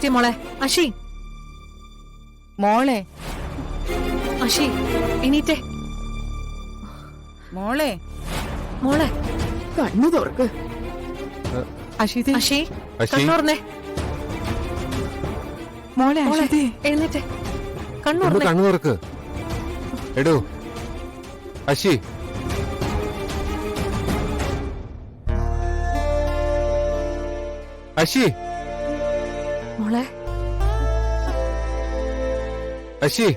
പറ്റിയ മോളെ? അഷി മോളെ, അഷി എണീറ്റേ. മോളെ, മോളെ കണ്ണു തുറക്ക്. അഷിത, അഷി കണ്ണൂർന്നേ. മോളെ, അഷിത എഴുന്നേറ്റേ. കണ്ണു തുറക്ക്. എടോ അശി, അശി, മോളെ, അശി,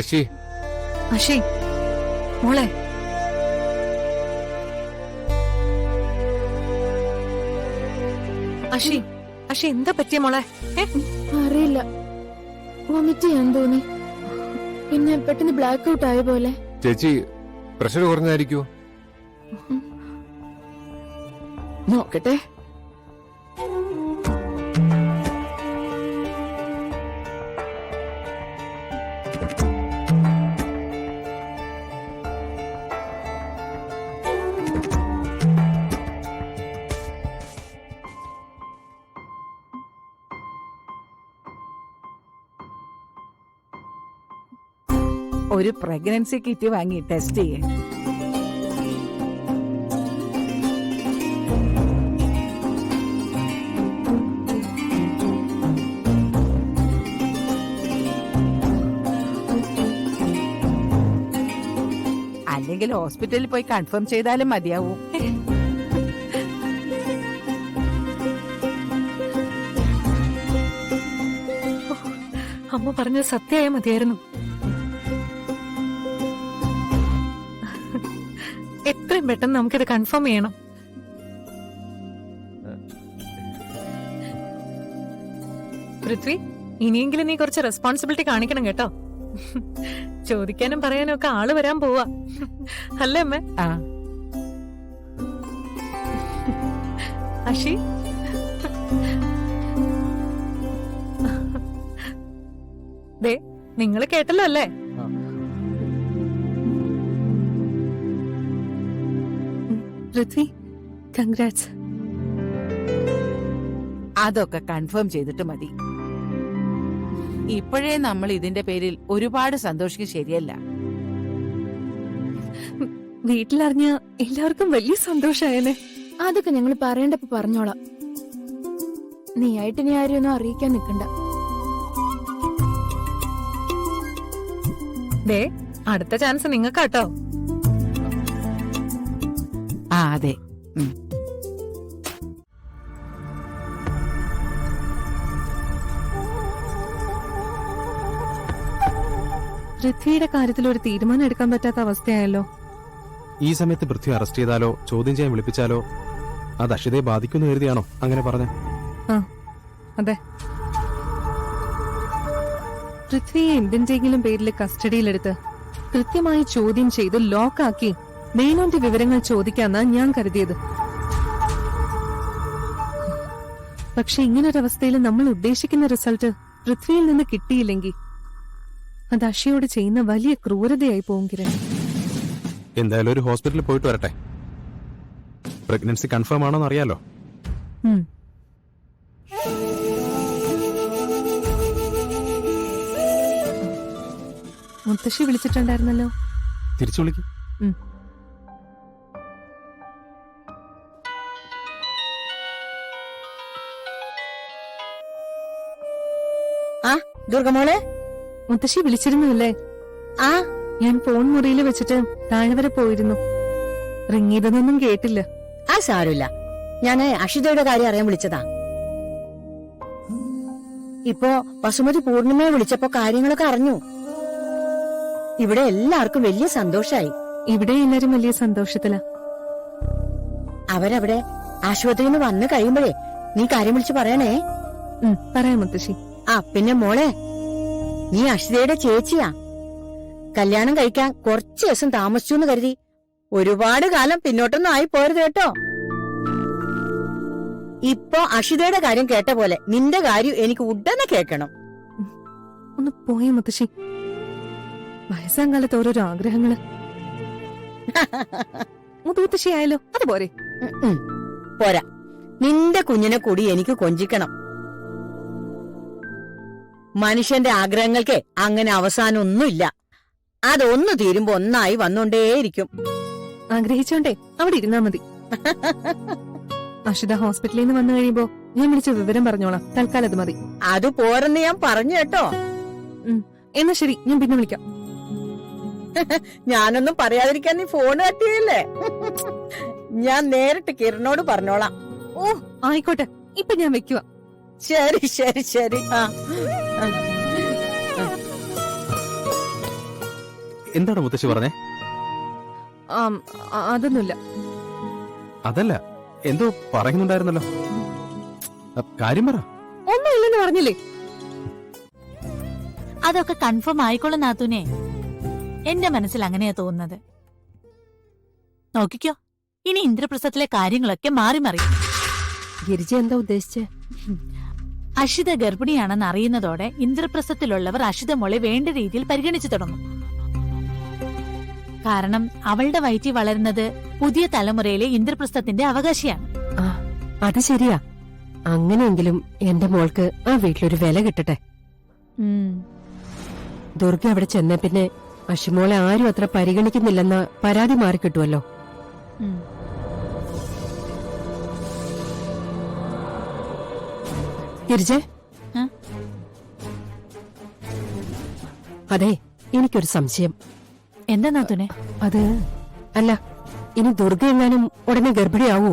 അശി, അഷി മോളെ. അഷി, അഷി എന്താ പറ്റിയ മോളെ? അറിയില്ല, വൊമിറ്റ് ചെയ്യാൻ തോന്നി. പിന്നെ പെട്ടെന്ന് ബ്ലാക്ക് ഔട്ട് ആയ പോലെ. ചേച്ചി പ്രഷർ കുറഞ്ഞായിരിക്കോ? നോക്കട്ടെ. ഒരു പ്രഗ്നൻസി കിറ്റ് വാങ്ങി ടെസ്റ്റ് ചെയ്യേ. അല്ലെങ്കിൽ ഹോസ്പിറ്റലിൽ പോയി കൺഫേം ചെയ്താലും മതിയാവും. അമ്മ പറഞ്ഞത് സത്യമായ മതിയായിരുന്നു. എത്രയും പെട്ടെന്ന് നമുക്കിത് കൺഫേം ചെയ്യണം. പൃഥ്വി, ഇനിയെങ്കിലും നീ കുറച്ച് റെസ്പോൺസിബിലിറ്റി കാണിക്കണം കേട്ടോ. ചോദിക്കാനും പറയാനും ഒക്കെ ആള് വരാൻ പോവാ, അല്ലേ അമ്മ? അഷി, ദേ നിങ്ങൾ കേട്ടല്ലോ അല്ലേ? പൃഥ്വി, കൺഗ്രാറ്റ്സ്. അതൊക്കെ കൺഫേം ചെയ്തിട്ട് മതി. ഇപ്പോഴേ നമ്മൾ ഇതിന്റെ പേരിൽ ഒരുപാട് സന്തോഷിക്കുക ശരിയല്ല. വീട്ടിലറിഞ്ഞ എല്ലാവർക്കും വലിയ സന്തോഷായല്ലേ? അതൊക്കെ ഞങ്ങൾ പറയേണ്ടപ്പോ പറഞ്ഞോളാം. നീ ആയിട്ട് ഇനി ആരും ഒന്നും അറിയിക്കാൻ നിക്കണ്ട. ദേ അടുത്ത ചാൻസ് നിങ്ങൾക്കാട്ടോ. അതെ. പൃഥ്വിയുടെ കാര്യത്തിൽ ഒരു തീരുമാനം എടുക്കാൻ പറ്റാത്ത അവസ്ഥയായല്ലോ. ഈ സമയത്ത് പൃഥ്വി അറസ്റ്റ് ചെയ്താലോ ചോദ്യം ചെയ്യാൻ വിളിപ്പിച്ചാലോ അത് അഷിതയെ ബാധിക്കുന്നു കരുതിയാണോ അങ്ങനെ പറഞ്ഞ? അതെ, പൃഥ്വിയെ എന്തിന്റെങ്കിലും പേരിൽ കസ്റ്റഡിയിലെടുത്ത് കൃത്യമായി ചോദ്യം ചെയ്ത് ലോക്കാക്കി മേനോന്റെ വിവരങ്ങൾ ചോദിക്കാന്നാ ഞാൻ കരുതിയത്. പക്ഷെ ഇങ്ങനൊരവസ്ഥയിൽ നമ്മൾ ഉദ്ദേശിക്കുന്ന റിസൾട്ട് പൃഥ്വിയിൽ നിന്ന് കിട്ടിയില്ലെങ്കിൽ അത് അഷിയോട് ചെയ്യുന്ന വലിയ ക്രൂരതയായി പോകും കിരൺ. എന്തായാലും ഒരു ഹോസ്പിറ്റലിൽ പോയിട്ട് വരട്ടെ. പ്രഗ്നൻസി കൺഫേം ആണോന്ന് അറിയാലോ. മുത്തശ്ശി വിളിച്ചിട്ടുണ്ടായിരുന്നല്ലോ. തിരിച്ചു വിളിക്കും. ദുർഗമോളെ, മുത്തശ്ശി വിളിച്ചിരുന്നല്ലേ? ഞാൻ ഫോൺ മുറിയിൽ വെച്ചിട്ട് താഴെ വരെ പോയിരുന്നു. റിങ് ചെയ്തതൊന്നും കേട്ടില്ല. സാരമില്ല, ഞാന് അഷിതയുടെ കാര്യം അറിയാൻ വിളിച്ചതാ. ഇപ്പോ വസുമതി പൂർണിമയെ വിളിച്ചപ്പോ കാര്യങ്ങളൊക്കെ അറിഞ്ഞു. ഇവിടെ എല്ലാവർക്കും വലിയ സന്തോഷായി. ഇവിടെ എല്ലാരും വലിയ സന്തോഷത്തിലാ. അവരവിടെ ആശുപത്രിയിൽ നിന്ന് വന്നു കഴിയുമ്പോഴേ നീ കാര്യം വിളിച്ച് പറയണേ. പറയാം മുത്തശ്ശി. പിന്നെ മോളെ, നീ അഷിതയുടെ ചേച്ചിയാ. കല്യാണം കഴിക്കാൻ കുറച്ചു ദിവസം താമസിച്ചു എന്ന് കരുതി ഒരുപാട് കാലം പിന്നോട്ടൊന്നും ആയി പോരുത് കേട്ടോ. ഇപ്പൊ അഷിതയുടെ കാര്യം കേട്ട പോലെ നിന്റെ കാര്യം എനിക്ക് ഉടനെ കേൾക്കണം. ഒന്ന് പോയ മുത്തശ്ശി, വയസ്സാം കാലത്ത് ഓരോരോ ആഗ്രഹങ്ങള്. മുത്തശ്ശിയായാലോ അതുപോരെ? പോരാ, നിന്റെ കുഞ്ഞിനെ കൂടി എനിക്ക് കൊഞ്ചിക്കണം. മനുഷ്യന്റെ ആഗ്രഹങ്ങൾക്ക് അങ്ങനെ അവസാനമൊന്നുമില്ല. അതൊന്നു തീരുമ്പോ ഒന്നായി വന്നോണ്ടേയിരിക്കും. ആഗ്രഹിച്ചോണ്ടേ അവിടെ ഇരുന്നാ മതി. അഷിത ഹോസ്പിറ്റലിൽ നിന്ന് വന്നു കഴിയുമ്പോ ഞാൻ വിളിച്ച വിവരം പറഞ്ഞോളാം. തൽക്കാലം അത് മതി. അത് പോരെന്ന് ഞാൻ പറഞ്ഞു കേട്ടോ. എന്നാ ശരി, ഞാൻ പിന്നെ വിളിക്കാം. ഞാനൊന്നും പറയാതിരിക്കാൻ നീ ഫോൺ കട്ടിയല്ലേ. ഞാൻ നേരിട്ട് കിരണോട് പറഞ്ഞോളാം. ഓ ആയിക്കോട്ടെ, ഇപ്പൊ ഞാൻ വെക്കുക. ശരി ശരി ശരി. എന്താണ് മുത്തശ്ശി പറഞ്ഞേ? അതൊന്നുമില്ല. അതല്ല, എന്തോ പറയുന്നുണ്ടായിരുന്നല്ലോ. കാര്യം പറ. ഒന്നുമില്ലെന്ന് പറഞ്ഞില്ലേ? അതൊക്കെ കൺഫേം ആയിക്കോളും നാത്തൂനെ. എന്റെ മനസ്സിൽ അങ്ങനെയാ തോന്നുന്നത്. നോക്കിക്കോ, ഇനി ഇന്ദ്രപ്രസ്ഥത്തിലെ കാര്യങ്ങളൊക്കെ മാറി മറിയും. ഗിരിജ എന്താ ഉദ്ദേശിച്ചേ? അഷിത ഗർഭിണിയാണെന്ന് അറിയുന്നതോടെ ഇന്ദ്രപ്രസ്ഥത്തിലുള്ളവർ അഷിത മോളെ വേണ്ട രീതിയിൽ പരിഗണിച്ചു തുടങ്ങും. കാരണം അവളുടെ വയറ്റിൽ വളരുന്നത് പുതിയ തലമുറയിലെ ഇന്ദ്രപ്രസ്ഥത്തിന്റെ അവകാശിയാണ്. അത് ശരിയാ. അങ്ങനെയെങ്കിലും എന്റെ മോൾക്ക് ആ വീട്ടിലൊരു വില കിട്ടട്ടെ. ദുർഗ അവിടെ ചെന്ന പിന്നെ അഷിമോളെ ആരും അത്ര പരിഗണിക്കുന്നില്ലെന്ന പരാതി മാറിക്കിട്ടുമല്ലോ. ഗിരിജ, അതെ, എനിക്കൊരു സംശയം. എന്താ നാത്തൂനെ? അത് അല്ല, ഇനി ദുർഗ എങ്ങാനും ഉടനെ ഗർഭിണിയാവൂ?